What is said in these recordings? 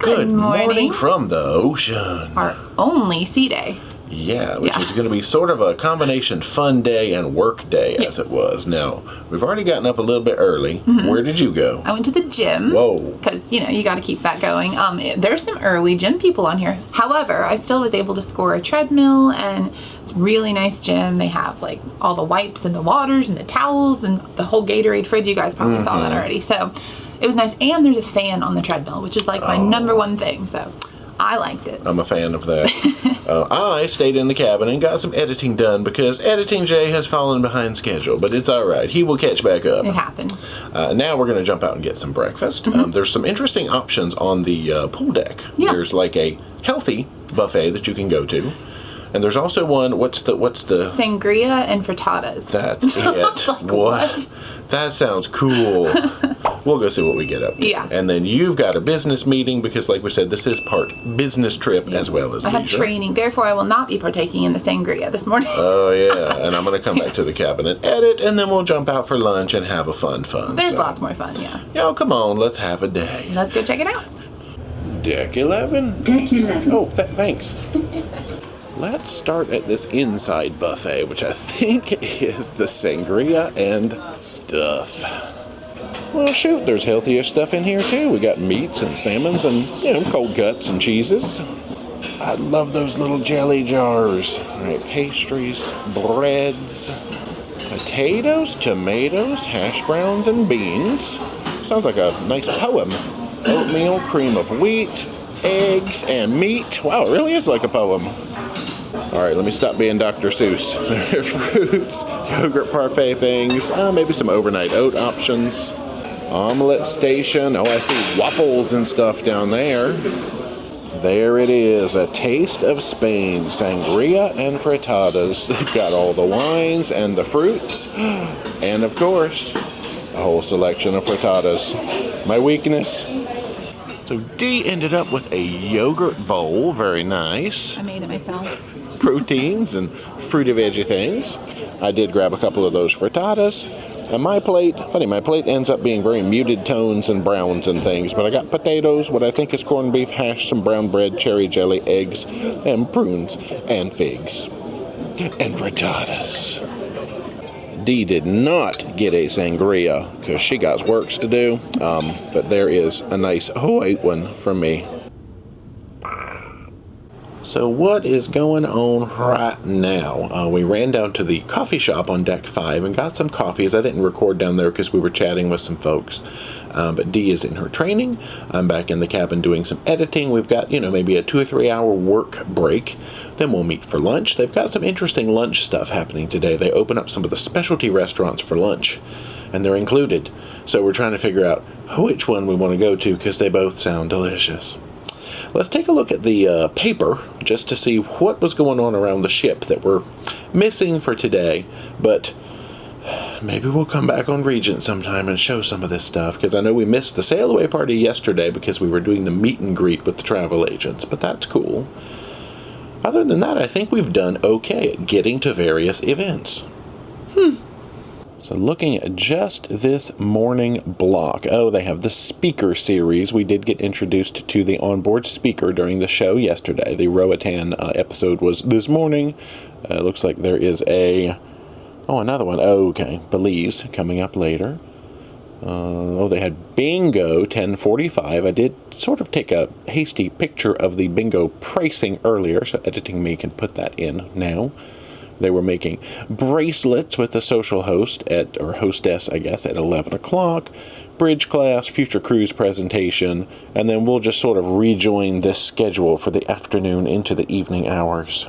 Good morning from the ocean. Our only sea day. Yeah, which is going to be sort of a combination fun day and work day as it was. Now, we've already gotten up a little bit early. Where did you go? I went to the gym. Whoa. Because, you got to keep that going. There's some early gym people on here. However, I still was able to score a treadmill, and it's a really nice gym. They have, like, all the wipes and the waters and the towels and the whole Gatorade fridge. You guys probably saw that already. So, it was nice. And there's a fan on the treadmill, which is, like, my number one thing. So, I liked it. I'm a fan of that. I stayed in the cabin and got some editing done because Pt.2 has fallen behind schedule, but it's all right. He will catch back up. It happens. Now we're going to jump out and get some breakfast. There's some interesting options on the pool deck. Yeah. There's like a healthy buffet that you can go to. And there's also one, what's the... Sangria and frittatas. That's it. I was like, what? That sounds cool. We'll go see what we get up to. Yeah. And then you've got a business meeting because, like we said, this is part business trip as well as leisure. I have training, therefore I will not be partaking in the sangria this morning. Oh, yeah. And I'm going to come back to the cabin and edit, and then we'll jump out for lunch and have a fun. There's lots more fun, yeah. Yo, come on, let's have a day. Let's go check it out. Deck 11? Deck 11. Oh, thanks. Let's start at this inside buffet, which I think is the sangria and stuff. Well, shoot, there's healthier stuff in here, too. We got meats and salmons and, cold cuts and cheeses. I love those little jelly jars. All right, pastries, breads, potatoes, tomatoes, hash browns, and beans. Sounds like a nice poem. Oatmeal, cream of wheat, eggs, and meat. Wow, it really is like a poem. All right, let me stop being Dr. Seuss. Fruits, yogurt parfait things, maybe some overnight oat options. Omelet station. Oh, I see waffles and stuff down there. There it is, a taste of Spain, sangria and frittatas. They've got all the wines and the fruits, and of course, a whole selection of frittatas. My weakness. So Dee ended up with a yogurt bowl, very nice. I made it myself. Proteins and fruity veggie things. I did grab a couple of those frittatas. And my plate ends up being very muted tones and browns and things, but I got potatoes, what I think is corned beef hash, some brown bread, cherry jelly, eggs, and prunes, and figs. And frittatas. Dee did not get a sangria, because she got works to do, but there is a nice white one from me. So what is going on right now? We ran down to the coffee shop on deck 5 and got some coffees. I didn't record down there because we were chatting with some folks. But Dee is in her training. I'm back in the cabin doing some editing. We've got, maybe a 2 or 3 hour work break. Then we'll meet for lunch. They've got some interesting lunch stuff happening today. They open up some of the specialty restaurants for lunch, and they're included. So we're trying to figure out which one we want to go to because they both sound delicious. Let's take a look at the paper just to see what was going on around the ship that we're missing for today. But maybe we'll come back on Regent sometime and show some of this stuff, because I know we missed the sail away party yesterday because we were doing the meet and greet with the travel agents, but that's cool. Other than that, I think we've done okay at getting to various events. So looking at just this morning block. Oh, they have the speaker series. We did get introduced to the onboard speaker during the show yesterday. The Roatan episode was this morning. Looks like there is another one. Oh, okay. Belize coming up later. They had bingo 10:45. I did sort of take a hasty picture of the bingo pricing earlier, so editing me can put that in now. They were making bracelets with the social host or hostess, I guess, at 11 o'clock. Bridge class, future cruise presentation, and then we'll just sort of rejoin this schedule for the afternoon into the evening hours.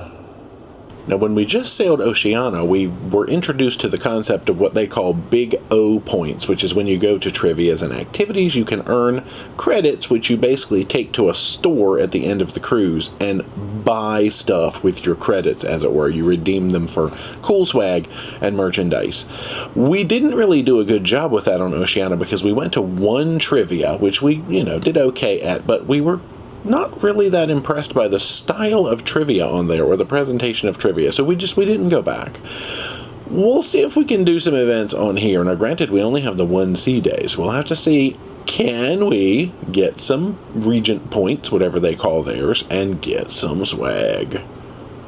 Now, when we just sailed Oceania, we were introduced to the concept of what they call Big O points, which is when you go to trivias and activities, you can earn credits, which you basically take to a store at the end of the cruise and buy stuff with your credits, as it were. You redeem them for cool swag and merchandise. We didn't really do a good job with that on Oceania because we went to one trivia, which we, did okay at, but we were not really that impressed by the style of trivia on there or the presentation of trivia, so we didn't go back. We'll see if we can do some events on here. Now, granted, we only have the one sea day, so we'll have to see can we get some Regent points, whatever they call theirs, and get some swag?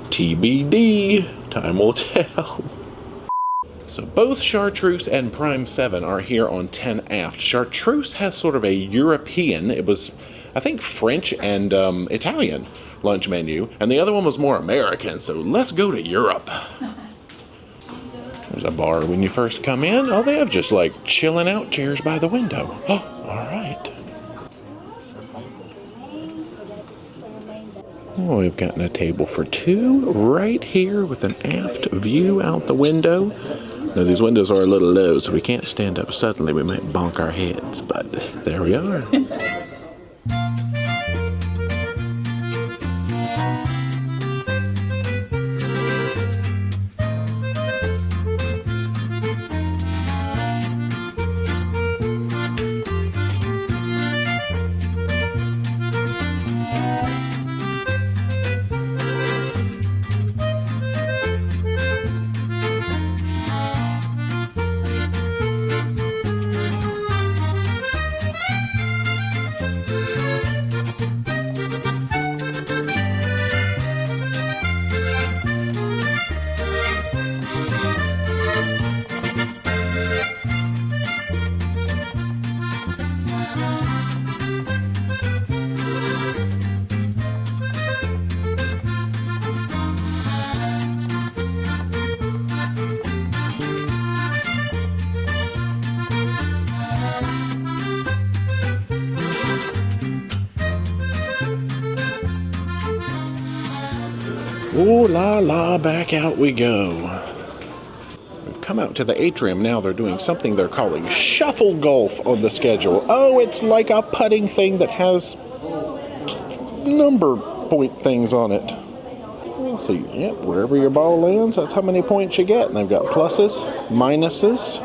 TBD. Time will tell. So both Chartreuse and Prime 7 are here on 10 aft. Chartreuse has sort of a European, it was, I think, French and Italian lunch menu, and the other one was more American, so let's go to Europe. There's a bar when you first come in. Oh, they have just like chilling out chairs by the window. Oh, all right. Oh, we've gotten a table for two right here with an aft view out the window. Now, these windows are a little low, so we can't stand up suddenly. We might bonk our heads, but there we are. Ooh la la, back out we go. We've come out to the atrium now. They're doing something they're calling shuffle golf on the schedule. Oh, it's like a putting thing that has number point things on it. We'll see. Yep, wherever your ball lands, that's how many points you get. And they've got pluses, minuses.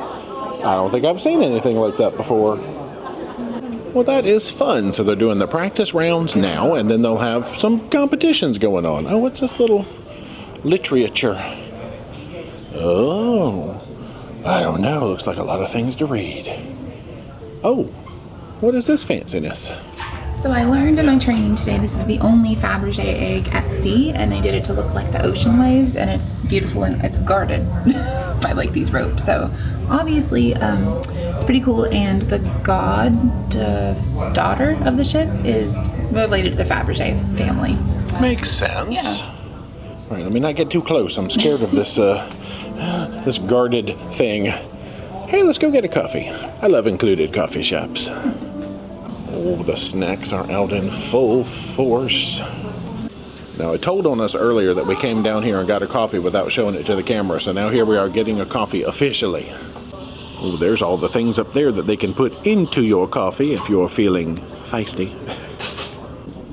I don't think I've seen anything like that before. Well, that is fun. So they're doing the practice rounds now, and then they'll have some competitions going on. Oh, what's this little literature? Oh, I don't know. Looks like a lot of things to read. Oh, what is this fanciness? So I learned in my training today this is the only Faberge egg at sea, and they did it to look like the ocean waves, and it's beautiful and it's guarded by like these ropes. So obviously it's pretty cool, and the daughter of the ship is related to the Faberge family. Makes sense. Yeah. All right, let me not get too close. I'm scared of this this guarded thing. Hey, let's go get a coffee. I love included coffee shops. Oh, the snacks are out in full force. Now, it told on us earlier that we came down here and got a coffee without showing it to the camera, so now here we are getting a coffee officially. Oh, there's all the things up there that they can put into your coffee if you're feeling feisty.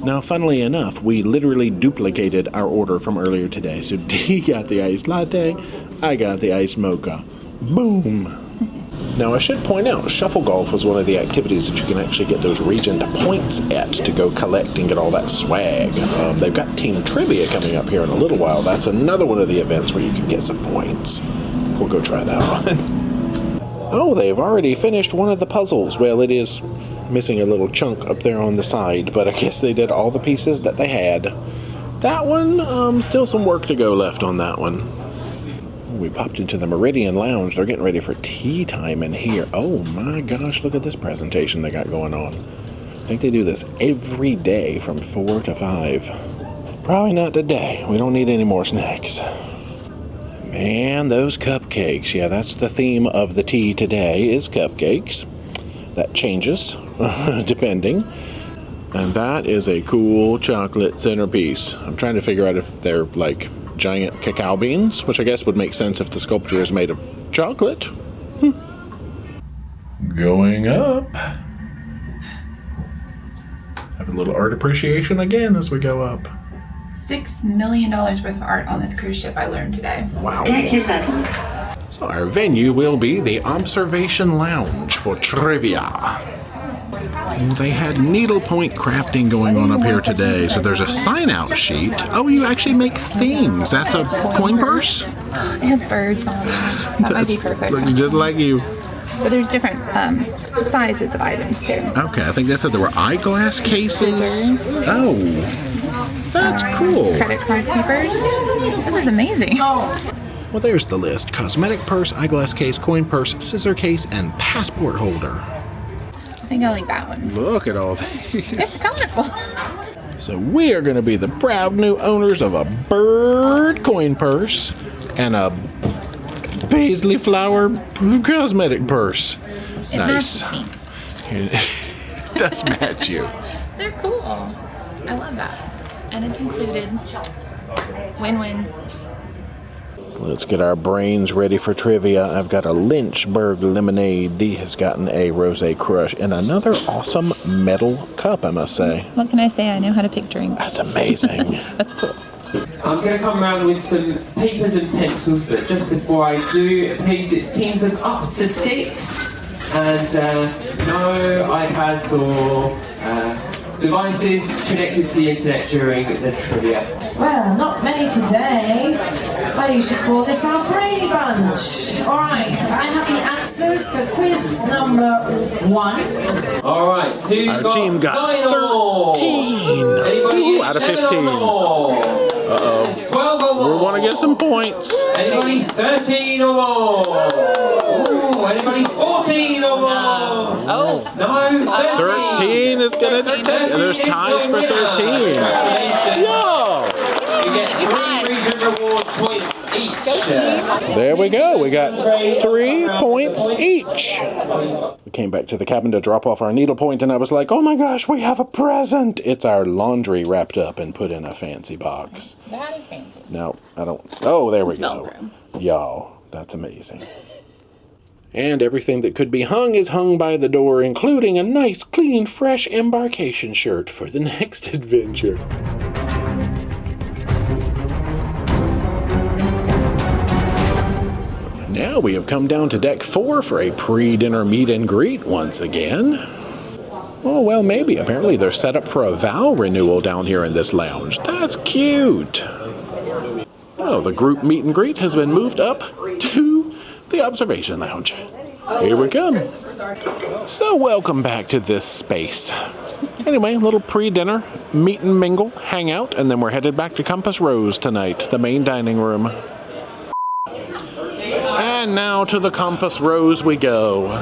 Now, funnily enough, we literally duplicated our order from earlier today. So Dee got the iced latte, I got the iced mocha. Boom! Now, I should point out, shuffle golf was one of the activities that you can actually get those Regent points at to go collect and get all that swag. They've got team trivia coming up here in a little while. That's another one of the events where you can get some points. We'll go try that one. Oh, they've already finished one of the puzzles. Well, it is missing a little chunk up there on the side, but I guess they did all the pieces that they had. That one, still some work to go left on that one. We popped into the Meridian Lounge. They're getting ready for tea time in here. Oh my gosh, look at this presentation they got going on. I think they do this every day from 4 to 5. Probably not today. We don't need any more snacks. Man, those cupcakes. Yeah, that's the theme of the tea today is cupcakes. That changes depending. And that is a cool chocolate centerpiece. I'm trying to figure out if they're like giant cacao beans, which I guess would make sense if the sculpture is made of chocolate. Going up. Have a little art appreciation again as we go up. $6 million worth of art on this cruise ship, I learned today. Wow. So our venue will be the Observation Lounge for trivia. Well, they had needlepoint crafting going on up here today, so there's a sign-out sheet. Oh, you actually make things. That's a coin purse? It has birds on it. That might be perfect. Looks just like you. But there's different sizes of items too. Okay, I think they said there were eyeglass cases. Scissor. Oh, that's cool. Credit card keepers. This is amazing. Well, there's the list. Cosmetic purse, eyeglass case, coin purse, scissor case, and passport holder. I think I like that one. Look at all these. It's colorful. So we are going to be the proud new owners of a bird coin purse and a paisley flower cosmetic purse. Nice. It does match you. They're cool. I love that. And it's included. Win-win. Let's get our brains ready for trivia. I've got a Lynchburg lemonade. Dee has gotten a rosé crush and another awesome metal cup, I must say. What can I say? I know how to pick drinks. That's amazing. That's cool. I'm going to come around with some papers and pencils, but just before I do, please, it's teams of up to 6, and no iPads or devices connected to the internet during the trivia. Well, not many today. Well, you should call this our Brady Bunch. Alright, I have the answers for quiz number 1. Alright, who Our team got 13. Anybody Out of 15. Uh-oh. 12 or more. We want to get some points. Anybody 13 or more? Ooh, anybody 14 or more? Oh. No, 13 is going to take. There's ties for 13. Yo! You get 3 Regent reward points each. There we go. We got 3 points each. We came back to the cabin to drop off our needlepoint, and I was like, oh my gosh, we have a present. It's our laundry wrapped up and put in a fancy box. That is fancy. No, I don't. Oh, there we It's go. Velcro. Y'all, that's amazing. And everything that could be hung is hung by the door, including a nice, clean, fresh Embarkation shirt for the next adventure. Now we have come down to deck 4 for a pre-dinner meet and greet once again. Oh, well, maybe. Apparently they're set up for a vow renewal down here in this lounge. That's cute. Oh, the group meet and greet has been moved up to the observation lounge. Here we come. So welcome back to this space. Anyway, a little pre-dinner, meet and mingle, hang out, and then we're headed back to Compass Rose tonight, the main dining room. And now to the Compass Rose we go.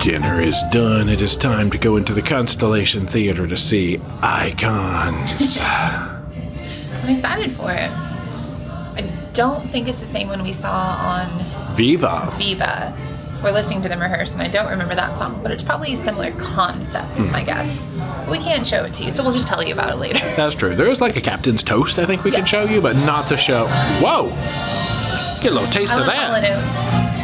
Dinner is done. It is time to go into the Constellation Theater to see Icons. I'm excited for it. I don't think it's the same one we saw on Viva. Viva. We're listening to them rehearse, and I don't remember that song, but it's probably a similar concept, is my guess. We can't show it to you, so we'll just tell you about it later. That's true. There is like a Captain's Toast I think we can show you, but not the show. Whoa! Get a little taste of that.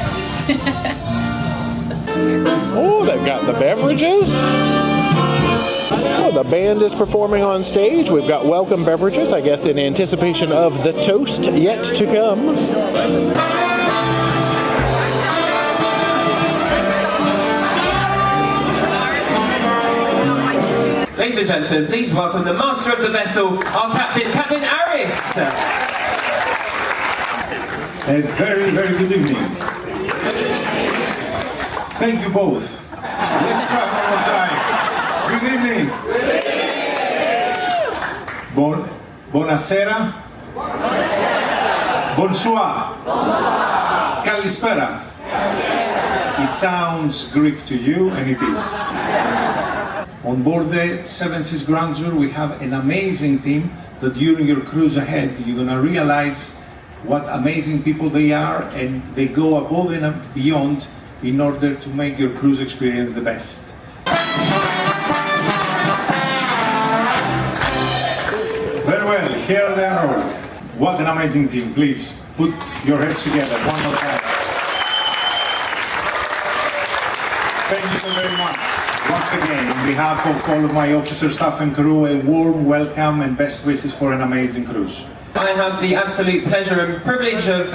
Oh, they've got the beverages. Oh, the band is performing on stage. We've got welcome beverages, I guess, in anticipation of the toast yet to come. Ladies and gentlemen, please welcome the master of the vessel, our captain, Captain Aris. A very, very good evening. Thank you both. Let's try one more time. Good evening. Buonasera. Bonsoir. Kalispera. It sounds Greek to you, and it is. On board the Seven Seas Grandeur, we have an amazing team that during your cruise ahead, you're gonna realize what amazing people they are, and they go above and beyond in order to make your cruise experience the best. Very well, here they are. What an amazing team. Please put your heads together one more time. Thank you so very much. Once again, on behalf of all of my officers, staff and crew, a warm welcome and best wishes for an amazing cruise. I have the absolute pleasure and privilege of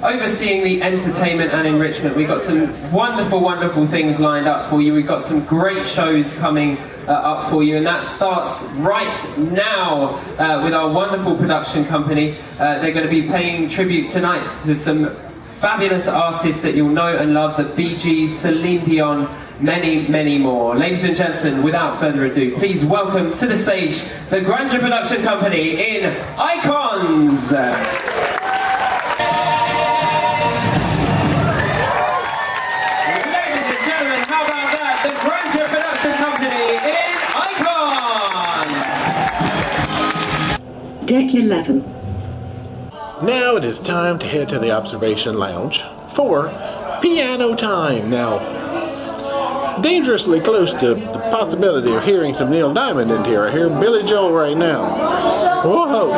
overseeing the entertainment and enrichment. We've got some wonderful, wonderful things lined up for you. We've got some great shows coming up for you, and that starts right now with our wonderful production company. They're going to be paying tribute tonight to some fabulous artists that you'll know and love, the Bee Gees, Celine Dion, many, many more. Ladies and gentlemen, without further ado, please welcome to the stage the Grandeur Production Company in Icons. Ladies and gentlemen, how about that? The Grandeur Production Company in Icons. Deck 11. Now it is time to head to the observation lounge for piano time. Now, it's dangerously close to the possibility of hearing some Neil Diamond in here. I hear Billy Joel right now. Whoa!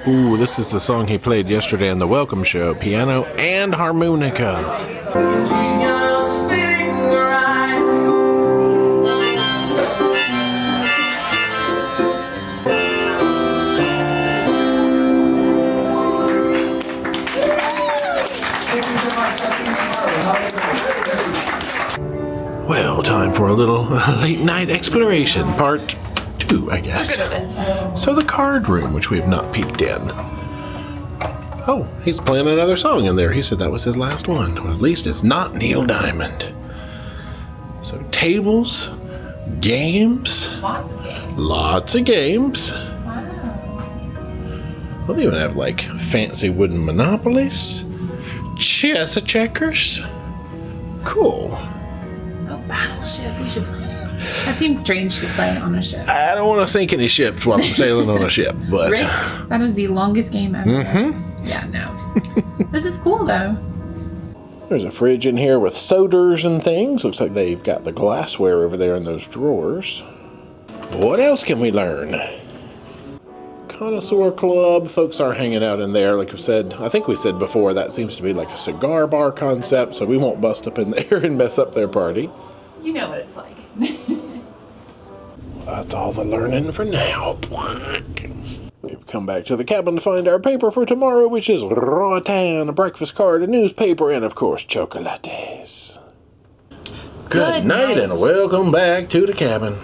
Ooh, this is the song he played yesterday on the Welcome Show. Piano and harmonica. Well, time for a little late night exploration. Part 2, I guess. So the card room, which we have not peeked in. Oh, he's playing another song in there. He said that was his last one. Well, at least it's not Neil Diamond. So tables, games. Lots of games. Lots of games. Wow. Well, they even have like fancy wooden monopolies, chess of checkers. Cool. Oh, Battleship. We should play. That seems strange to play on a ship. I don't want to sink any ships while I'm sailing on a ship, but Risk. That is the longest game ever. Mm-hmm. Yeah, no. This is cool though. There's a fridge in here with sodas and things. Looks like they've got the glassware over there in those drawers. What else can we learn? Connoisseur Club. Folks are hanging out in there. Like we said, I think we said before, that seems to be like a cigar bar concept, so we won't bust up in there and mess up their party. You know what it's like. That's all the learning for now. We've come back to the cabin to find our paper for tomorrow, which is Roatan, a breakfast card, a newspaper, and of course, chocolates. Good night and welcome back to the cabin.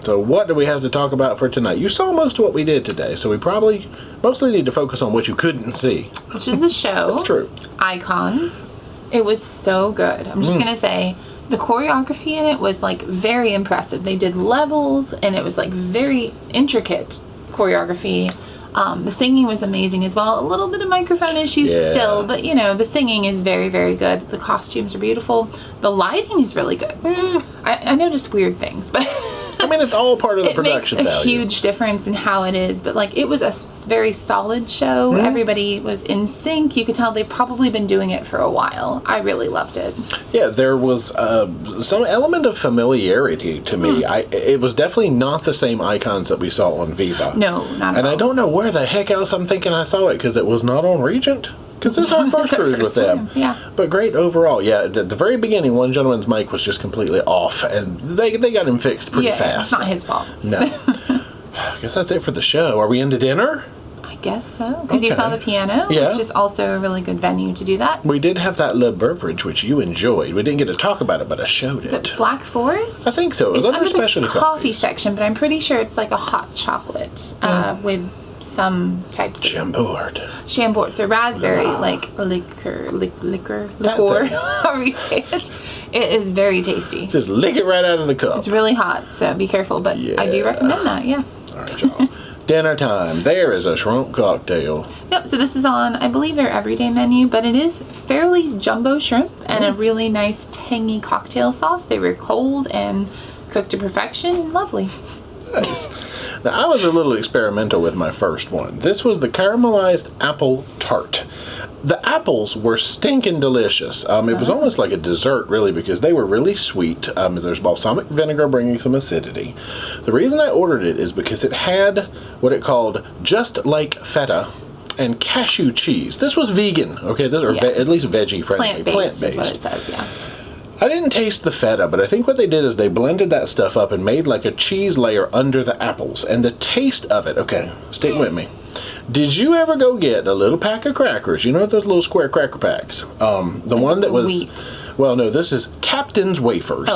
So what do we have to talk about for tonight? You saw most of what we did today, so we probably mostly need to focus on what you couldn't see. Which is the show. That's true. Icons. It was so good. I'm just going to say the choreography in it was like very impressive. They did levels and it was like very intricate choreography. The singing was amazing as well. A little bit of microphone issues still, but you know, the singing is very, very good. The costumes are beautiful. The lighting is really good. I noticed weird things, but I mean, it's all part of the production value. It makes a value. huge difference in how it is, but like it was a very solid show. Everybody was in sync. You could tell they've probably been doing it for a while. I really loved it. Yeah, there was some element of familiarity to me. It was definitely not the same icons that we saw on Viva. No, not at all. And I don't know where the heck else I'm thinking I saw it, because it was not on Regent. Because it's our first cruise with them. Yeah. But great overall. Yeah, at the very beginning, one gentleman's mic was just completely off, and they got him fixed pretty fast. It's not his fault. No. I guess that's it for the show. Are we into dinner? I guess so. Because you saw the piano, Yeah. which is also a really good venue to do that. We did have that little beverage, which you enjoyed. We didn't get to talk about it, but I showed Is it. it Black Forest? I think so. It was it's under the specialty coffee coffees. section, but I'm pretty sure it's like a hot chocolate with some types of Chambord. Chambord, so raspberry, like liquor, however you say it. It is very tasty. Just lick it right out of the cup. It's really hot, so be careful, but I do recommend that, yeah. All right, y'all. Dinner time. There is a shrimp cocktail. Yep, so this is on, I believe, their everyday menu, but it is fairly jumbo shrimp and a really nice tangy cocktail sauce. They were cold and cooked to perfection. Lovely. Nice. Now, I was a little experimental with my first one. This was the caramelized apple tart. The apples were stinking delicious. It was almost like a dessert, really, because they were really sweet. There's balsamic vinegar bringing some acidity. The reason I ordered it is because it had what it called just like feta and cashew cheese. This was vegan, okay? At least veggie friendly. Plant-based is what it says, yeah. I didn't taste the feta, but I think what they did is they blended that stuff up and made like a cheese layer under the apples. And the taste of it, okay, stick with me. Did you ever go get a little pack of crackers? You know those little square cracker packs? The one that was... wheat. Well, no, this is Captain's Wafers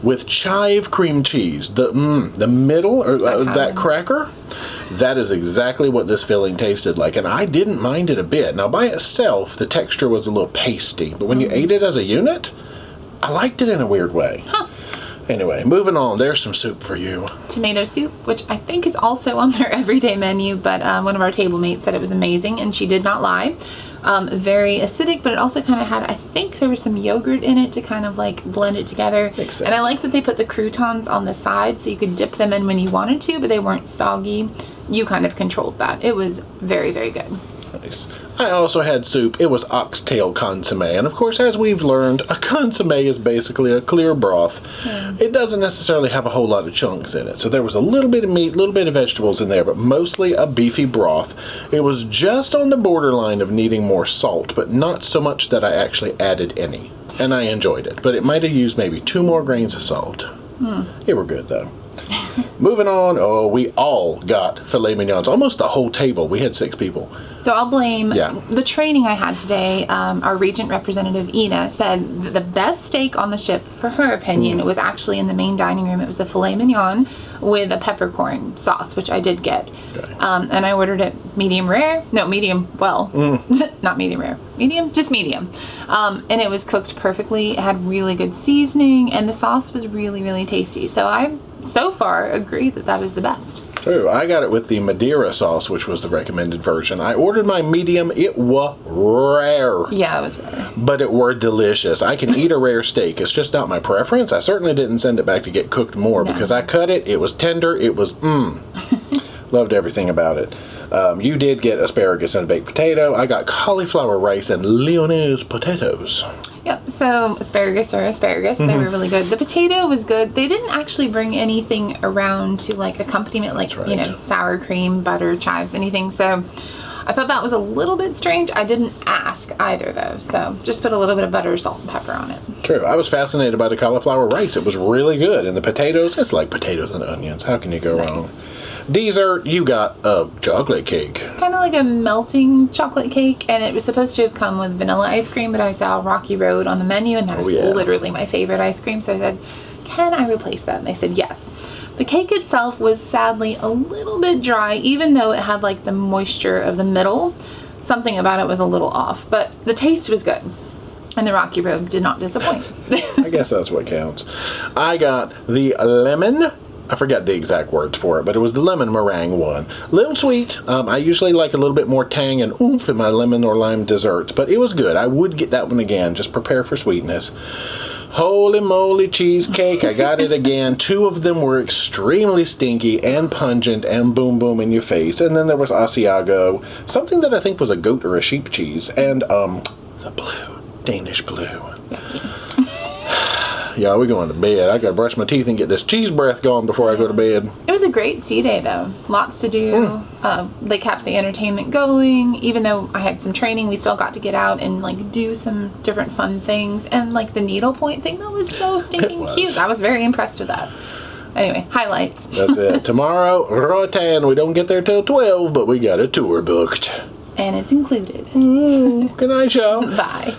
with chive cream cheese. The middle of that cracker, that is exactly what this filling tasted like. And I didn't mind it a bit. Now, by itself, the texture was a little pasty. But when you ate it as a unit... I liked it in a weird way. Anyway, moving on. There's some soup for you. Tomato soup, which I think is also on their everyday menu, but one of our table mates said it was amazing, and she did not lie. Very acidic, but it also kind of had, I think there was some yogurt in it to kind of like blend it together. Makes sense. And I like that they put the croutons on the side so you could dip them in when you wanted to, but they weren't soggy. You kind of controlled that. It was very, very good. Nice. I also had soup. It was oxtail consomme. And of course, as we've learned, a consomme is basically a clear broth. It doesn't necessarily have a whole lot of chunks in it. So there was a little bit of meat, a little bit of vegetables in there, but mostly a beefy broth. It was just on the borderline of needing more salt, but not so much that I actually added any. And I enjoyed it, but it might have used maybe 2 more grains of salt. They were good, though. Moving on, we all got filet mignons. Almost the whole table. We had 6 people. So I'll blame the training I had today. Our Regent representative, Ina, said that the best steak on the ship, for her opinion, was actually in the main dining room. It was the filet mignon with a peppercorn sauce, which I did get. Okay. And I ordered it medium rare. No, medium well. Not medium rare. Medium? Just medium. And it was cooked perfectly. It had really good seasoning, and the sauce was really, really tasty. So I, so far, agree that that is the best. True. I got it with the Madeira sauce, which was the recommended version. I ordered my medium. It was rare. Yeah, it was rare. But it were delicious. I can eat a rare steak. It's just not my preference. I certainly didn't send it back to get cooked more because I cut it. It was tender. It was Loved everything about it. You did get asparagus and baked potato. I got cauliflower rice and Lyonnaise potatoes. Yep, so asparagus are asparagus. They were really good. The potato was good. They didn't actually bring anything around to like accompaniment, like, you know, sour cream, butter, chives, anything. So I thought that was a little bit strange. I didn't ask either, though. So just put a little bit of butter, salt, and pepper on it. True. I was fascinated by the cauliflower rice. It was really good. And the potatoes, it's like potatoes and onions. How can you go wrong? Dessert, you got a chocolate cake. It's kind of like a melting chocolate cake, and it was supposed to have come with vanilla ice cream, but I saw Rocky Road on the menu, and that is literally my favorite ice cream. So I said, can I replace that? And they said yes. The cake itself was sadly a little bit dry, even though it had like the moisture of the middle. Something about it was a little off, but the taste was good. And the Rocky Road did not disappoint. I guess that's what counts. I got the lemon. I forgot the exact words for it, but it was the lemon meringue one. A little sweet. I usually like a little bit more tang and oomph in my lemon or lime desserts, but it was good. I would get that one again. Just prepare for sweetness. Holy moly cheesecake, I got it again. 2 of them were extremely stinky and pungent and boom boom in your face. And then there was Asiago, something that I think was a goat or a sheep cheese, and the blue, Danish blue. Yeah, we're going to bed. I gotta brush my teeth and get this cheese breath going before I go to bed. It was a great sea day though. Lots to do. They kept the entertainment going. Even though I had some training, we still got to get out and like do some different fun things. And like the needlepoint thing, that was so stinking cute. I was very impressed with that. Anyway, highlights. That's it. Tomorrow, Roatan. We don't get there till 12, but we got a tour booked. And it's included. Good night, y'all. Bye.